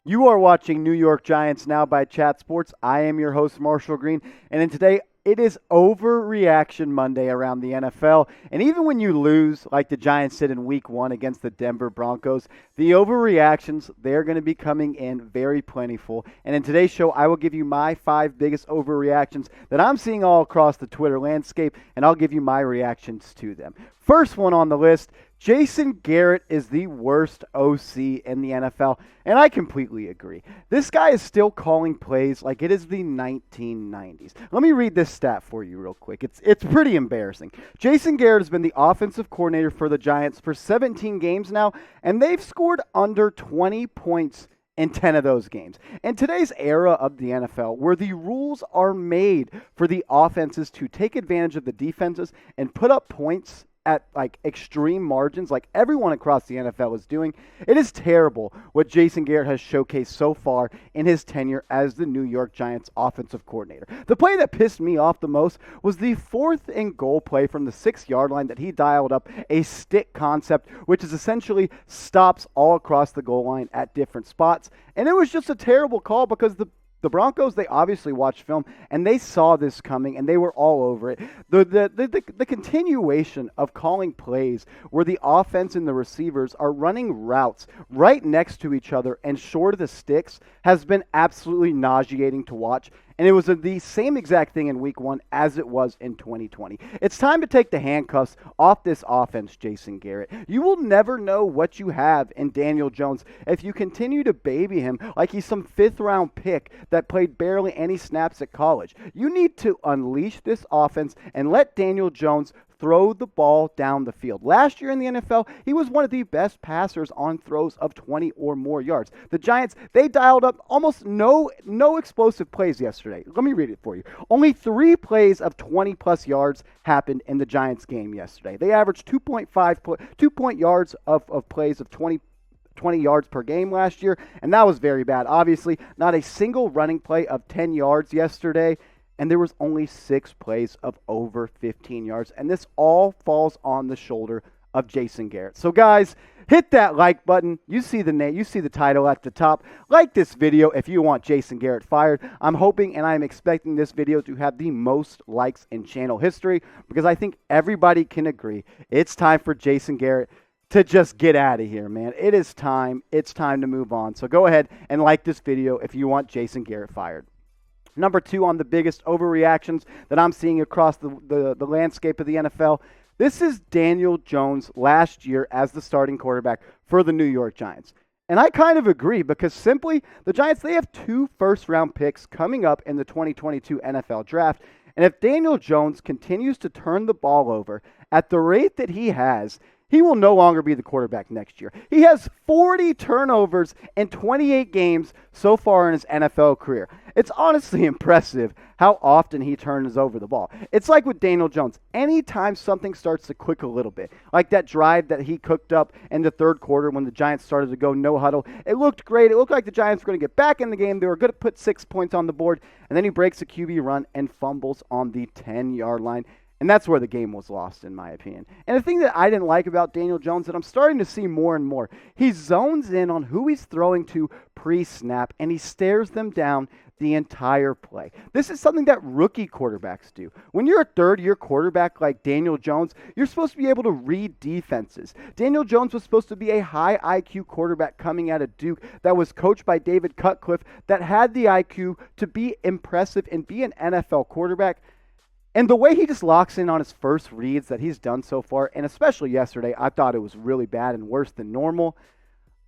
You are watching New York Giants Now by Chat Sports. I am your host, Marshall Green, and in today it is Overreaction Monday around the NFL. And even when you lose, like the Giants did in Week 1 against the Denver Broncos, the overreactions, they're going to be coming in very plentiful. And in today's show, I will give you my 5 biggest overreactions that I'm seeing all across the Twitter landscape, and I'll give you my reactions to them. First one on the list, Jason Garrett is the worst OC in the NFL, and I completely agree. This guy is still calling plays like it is the 1990s. Let me read this stat for you real quick. It's pretty embarrassing. Jason Garrett has been the offensive coordinator for the Giants for 17 games now, and they've scored under 20 points in 10 of those games. In today's era of the NFL, where the rules are made for the offenses to take advantage of the defenses and put up points at like extreme margins like everyone across the NFL is doing, it is terrible what Jason Garrett has showcased so far in his tenure as the New York Giants offensive coordinator. The play that pissed me off the most was the 4th and goal play from the 6-yard line that he dialed up a stick concept, which is essentially stops all across the goal line at different spots. And it was just a terrible call because the Broncos, they obviously watched film, and they saw this coming, and they were all over it. The continuation of calling plays where the offense and the receivers are running routes right next to each other and short of the sticks has been absolutely nauseating to watch. And it was the same exact thing in Week 1 as it was in 2020. It's time to take the handcuffs off this offense, Jason Garrett. You will never know what you have in Daniel Jones if you continue to baby him like he's some 5th-round pick that played barely any snaps at college. You need to unleash this offense and let Daniel Jones throw the ball down the field. Last year in the NFL, he was one of the best passers on throws of 20 or more yards. The Giants, they dialed up almost no explosive plays yesterday. Let me read it for you. Only 3 plays of 20-plus yards happened in the Giants game yesterday. They averaged 2.5 yards of plays of 20 yards per game last year, and that was very bad. Obviously, not a single running play of 10 yards yesterday, and there was only 6 plays of over 15 yards, and this all falls on the shoulder of Jason Garrett. So guys, hit that like button. You see the name, you see the title at the top. Like this video if you want Jason Garrett fired. I'm hoping and I'm expecting this video to have the most likes in channel history because I think everybody can agree it's time for Jason Garrett to just get out of here, man. It is time. It's time to move on. So go ahead and like this video if you want Jason Garrett fired. Number 2 on the biggest overreactions that I'm seeing across the landscape of the NFL, this is Daniel Jones last year as the starting quarterback for the New York Giants. And I kind of agree because simply the Giants, they have 2 first-round picks coming up in the 2022 NFL Draft. And if Daniel Jones continues to turn the ball over at the rate that he has, he will no longer be the quarterback next year. He has 40 turnovers in 28 games so far in his NFL career. It's honestly impressive how often he turns over the ball. It's like with Daniel Jones. Anytime something starts to click a little bit, like that drive that he cooked up in the 3rd quarter when the Giants started to go no huddle, it looked great. It looked like the Giants were going to get back in the game. They were going to put 6 points on the board, and then he breaks a QB run and fumbles on the 10-yard line. And that's where the game was lost, in my opinion. And the thing that I didn't like about Daniel Jones that I'm starting to see more and more, he zones in on who he's throwing to pre-snap, and he stares them down the entire play. This is something that rookie quarterbacks do. When you're a 3rd-year quarterback like Daniel Jones, you're supposed to be able to read defenses. Daniel Jones was supposed to be a high IQ quarterback coming out of Duke that was coached by David Cutcliffe that had the IQ to be impressive and be an NFL quarterback. And the way he just locks in on his first reads that he's done so far, and especially yesterday, I thought it was really bad and worse than normal.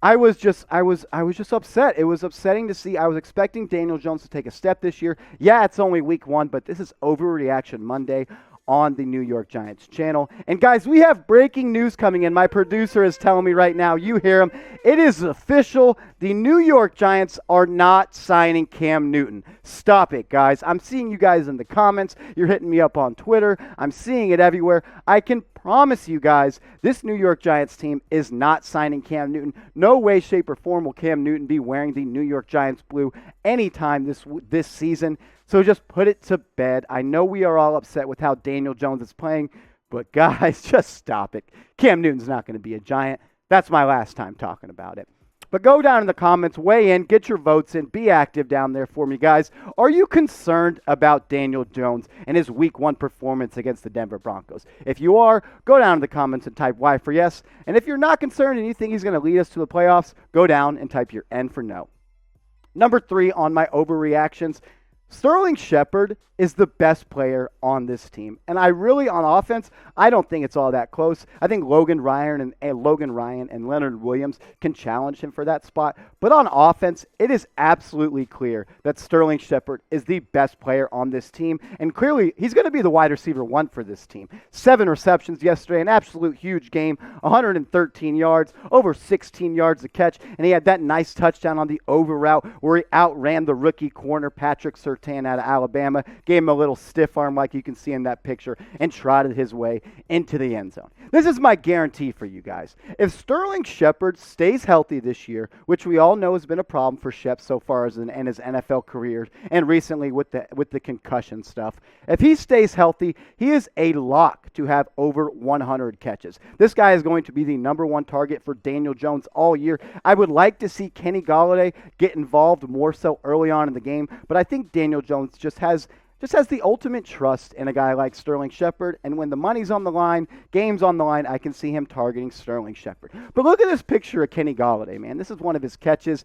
I was just upset. It was upsetting to see. I was expecting Daniel Jones to take a step this year. Yeah, it's only Week 1, but this is Overreaction Monday on the New York Giants channel. And guys, we have breaking news coming in. My producer is telling me right now, you hear him. It is official. The New York Giants are not signing Cam Newton. Stop it, guys. I'm seeing you guys in the comments. You're hitting me up on Twitter. I'm seeing it everywhere. I can promise you guys, this New York Giants team is not signing Cam Newton. No way, shape, or form will Cam Newton be wearing the New York Giants blue anytime this season. So just put it to bed. I know we are all upset with how Daniel Jones is playing, but guys, just stop it. Cam Newton's not going to be a Giant. That's my last time talking about it. But go down in the comments, weigh in, get your votes in, be active down there for me, guys. Are you concerned about Daniel Jones and his Week 1 performance against the Denver Broncos? If you are, go down in the comments and type Y for yes. And if you're not concerned and you think he's going to lead us to the playoffs, go down and type your N for no. Number 3 on my overreactions, Sterling Shepard is the best player on this team. And I really, on offense, I don't think it's all that close. I think Logan Ryan and Leonard Williams can challenge him for that spot. But on offense, it is absolutely clear that Sterling Shepard is the best player on this team. And clearly, he's going to be the wide receiver 1 for this team. 7 receptions yesterday, an absolute huge game, 113 yards, over 16 yards a catch. And he had that nice touchdown on the over route where he outran the rookie corner Patrick Surtain out of Alabama. Gave him a little stiff arm like you can see in that picture and trotted his way into the end zone. This is my guarantee for you guys. If Sterling Shepard stays healthy this year, which we all know has been a problem for Shep so far in his NFL career and recently with the concussion stuff, if he stays healthy, he is a lock to have over 100 catches. This guy is going to be the number 1 target for Daniel Jones all year. I would like to see Kenny Golladay get involved more so early on in the game, but I think Daniel Jones just has the ultimate trust in a guy like Sterling Shepard, and when the money's on the line, game's on the line, I can see him targeting Sterling Shepard. But look at this picture of Kenny Golladay, man. This is one of his catches.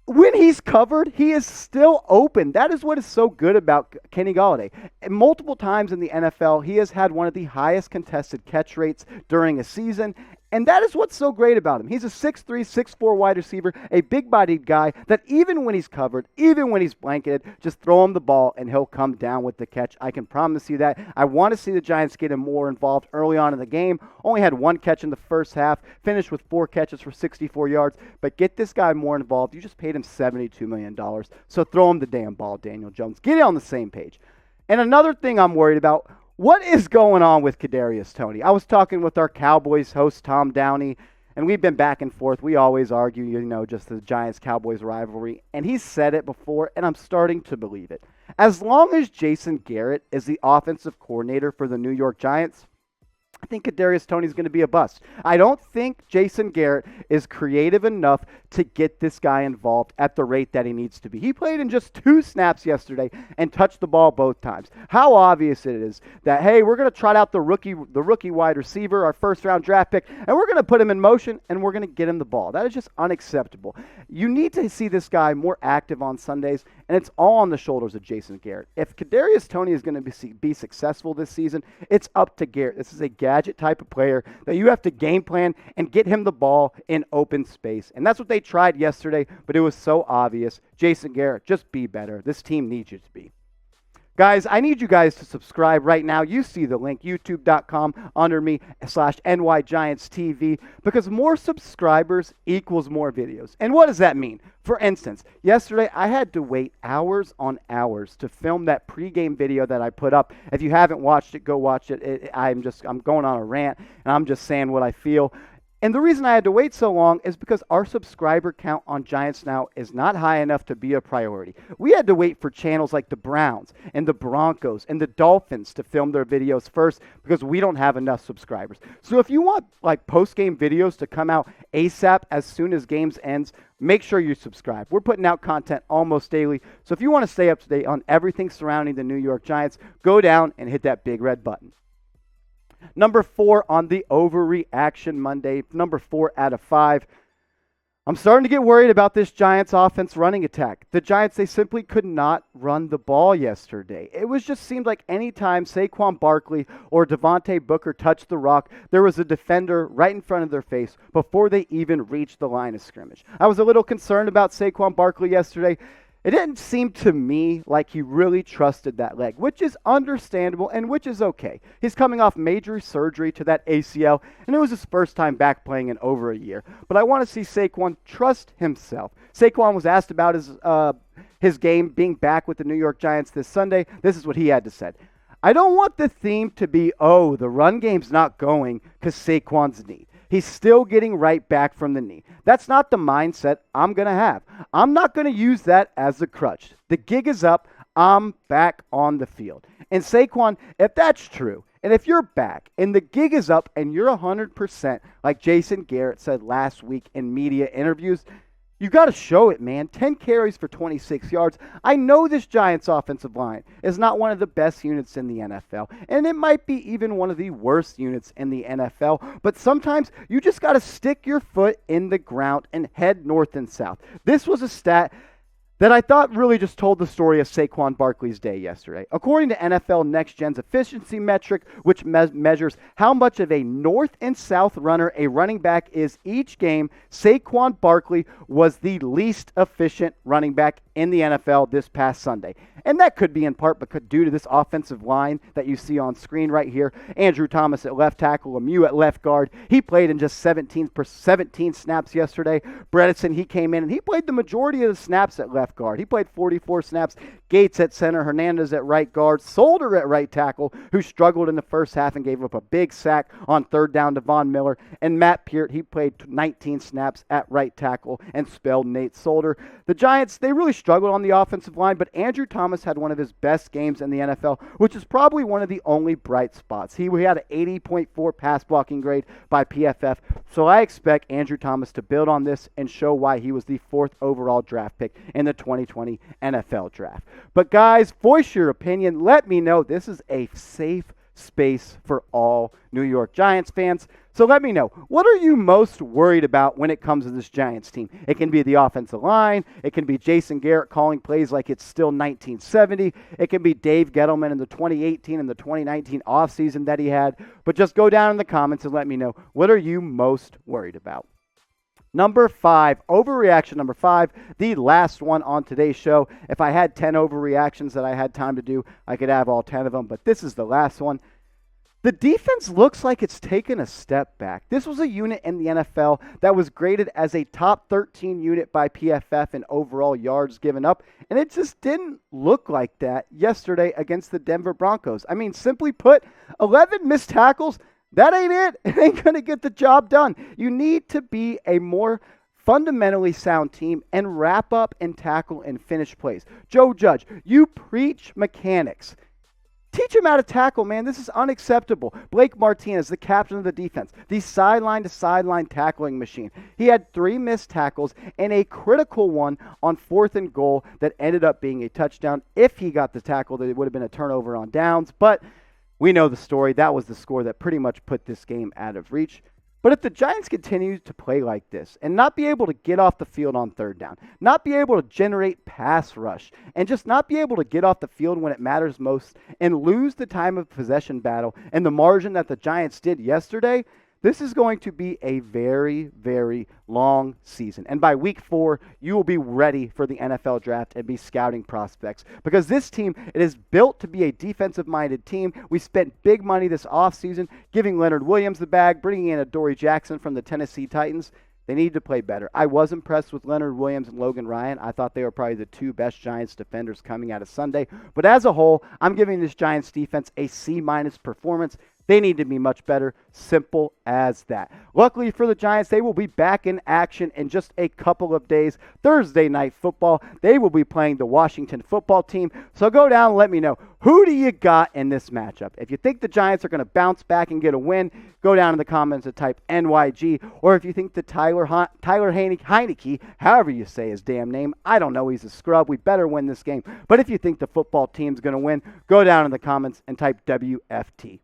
When he's covered, he is still open. That is what is so good about Kenny Golladay. And multiple times in the NFL, he has had one of the highest contested catch rates during a season. And that is what's so great about him. He's a 6'3", 6'4" wide receiver, a big-bodied guy that even when he's covered, even when he's blanketed, just throw him the ball and he'll come down with the catch. I can promise you that. I want to see the Giants get him more involved early on in the game. Only had 1 catch in the first half, finished with 4 catches for 64 yards. But get this guy more involved. You just paid him $72 million. So throw him the damn ball, Daniel Jones. Get it on the same page. And another thing I'm worried about, what is going on with Kadarius Toney? I was talking with our Cowboys host, Tom Downey, and we've been back and forth. We always argue, just the Giants-Cowboys rivalry. And he said it before, and I'm starting to believe it. As long as Jason Garrett is the offensive coordinator for the New York Giants, I think Kadarius Toney is going to be a bust. I don't think Jason Garrett is creative enough to get this guy involved at the rate that he needs to be. He played in just 2 snaps yesterday and touched the ball both times. How obvious it is that, hey, we're going to trot out the rookie wide receiver, our first-round draft pick, and we're going to put him in motion, and we're going to get him the ball. That is just unacceptable. You need to see this guy more active on Sundays, and it's all on the shoulders of Jason Garrett. If Kadarius Toney is going to be successful this season, it's up to Garrett. This is a gadget type of player that you have to game plan and get him the ball in open space. And that's what they tried yesterday, but it was so obvious. Jason Garrett, just be better. This team needs you to be. Guys, I need you guys to subscribe right now. You see the link, youtube.com under me /NYGiantsTV, because more subscribers equals more videos. And what does that mean? For instance, yesterday I had to wait hours on hours to film that pregame video that I put up. If you haven't watched it, go watch it. I'm going on a rant, and I'm just saying what I feel. And the reason I had to wait so long is because our subscriber count on Giants Now is not high enough to be a priority. We had to wait for channels like the Browns and the Broncos and the Dolphins to film their videos first because we don't have enough subscribers. So if you want post-game videos to come out ASAP as soon as games ends, make sure you subscribe. We're putting out content almost daily. So if you want to stay up to date on everything surrounding the New York Giants, go down and hit that big red button. Number 4 on the Overreaction Monday, number 4 out of 5. I'm starting to get worried about this Giants offense running attack. The Giants, they simply could not run the ball yesterday. It seemed like any time Saquon Barkley or Devontae Booker touched the rock, there was a defender right in front of their face before they even reached the line of scrimmage. I was a little concerned about Saquon Barkley yesterday. It didn't seem to me like he really trusted that leg, which is understandable and which is okay. He's coming off major surgery to that ACL, and it was his first time back playing in over a year. But I want to see Saquon trust himself. Saquon was asked about his game being back with the New York Giants this Sunday. This is what he had to say. I don't want the theme to be, the run game's not going because Saquon's knee. He's still getting right back from the knee. That's not the mindset I'm going to have. I'm not going to use that as a crutch. The gig is up. I'm back on the field. And Saquon, if that's true, And if you're back and the gig is up and you're 100%, like Jason Garrett said last week in media interviews, you got to show it, man. 10 carries for 26 yards. I know this Giants offensive line is not one of the best units in the NFL, and it might be even one of the worst units in the NFL, but sometimes you just got to stick your foot in the ground and head north and south. This was a stat that I thought really just told the story of Saquon Barkley's day yesterday. According to NFL Next Gen's efficiency metric, which measures how much of a north and south runner a running back is each game, Saquon Barkley was the least efficient running back in the NFL this past Sunday. And that could be in part because due to this offensive line that you see on screen right here. Andrew Thomas at left tackle, Lemieux at left guard. He played in just 17 snaps yesterday. Bredesen, he came in and he played the majority of the snaps at left guard. He played 44 snaps. Gates at center, Hernandez at right guard, Solder at right tackle, who struggled in the first half and gave up a big sack on third down to Von Miller. And Matt Peart, he played 19 snaps at right tackle and spelled Nate Solder. The Giants, they really struggled on the offensive line, but Andrew Thomas had one of his best games in the NFL, which is probably one of the only bright spots. He had an 80.4 pass blocking grade by PFF, so I expect Andrew Thomas to build on this and show why he was the 4th overall draft pick in the 2020 NFL Draft. But guys, voice your opinion. Let me know. This is a safe space for all New York Giants fans. So let me know, what are you most worried about when it comes to this Giants team? It can be the offensive line. It can be Jason Garrett calling plays like it's still 1970. It can be Dave Gettleman in the 2018 and the 2019 offseason that he had. But just go down in the comments and let me know, what are you most worried about? Number 5, overreaction number 5, the last one on today's show. If I had 10 overreactions that I had time to do, I could have all 10 of them, but this is the last one. The defense looks like it's taken a step back. This was a unit in the NFL that was graded as a top 13 unit by PFF in overall yards given up, and it just didn't look like that yesterday against the Denver Broncos. I mean, simply put, 11 missed tackles. That ain't it. It ain't going to get the job done. You need to be a more fundamentally sound team and wrap up and tackle and finish plays. Joe Judge, you preach mechanics. Teach him how to tackle, man. This is unacceptable. Blake Martinez, the captain of the defense, the sideline-to-sideline tackling machine. He had 3 missed tackles and a critical one on 4th and goal that ended up being a touchdown. If he got the tackle, that it would have been a turnover on downs, but we know the story. That was the score that pretty much put this game out of reach. But if the Giants continue to play like this and not be able to get off the field on 3rd down, not be able to generate pass rush, and just not be able to get off the field when it matters most and lose the time of possession battle and the margin that the Giants did yesterday, this is going to be a very, very long season. And by week 4, you will be ready for the NFL draft and be scouting prospects. Because this team, it is built to be a defensive-minded team. We spent big money this offseason giving Leonard Williams the bag, bringing in Adoree Jackson from the Tennessee Titans. They need to play better. I was impressed with Leonard Williams and Logan Ryan. I thought they were probably the 2 best Giants defenders coming out of Sunday. But as a whole, I'm giving this Giants defense a C- performance. They need to be much better. Simple as that. Luckily for the Giants, they will be back in action in just a couple of days. Thursday night football, they will be playing the Washington football team. So go down and let me know, who do you got in this matchup? If you think the Giants are going to bounce back and get a win, go down in the comments and type NYG. Or if you think the Tyler Heineke, however you say his damn name, I don't know, he's a scrub. We better win this game. But if you think the football team's going to win, go down in the comments and type WFT.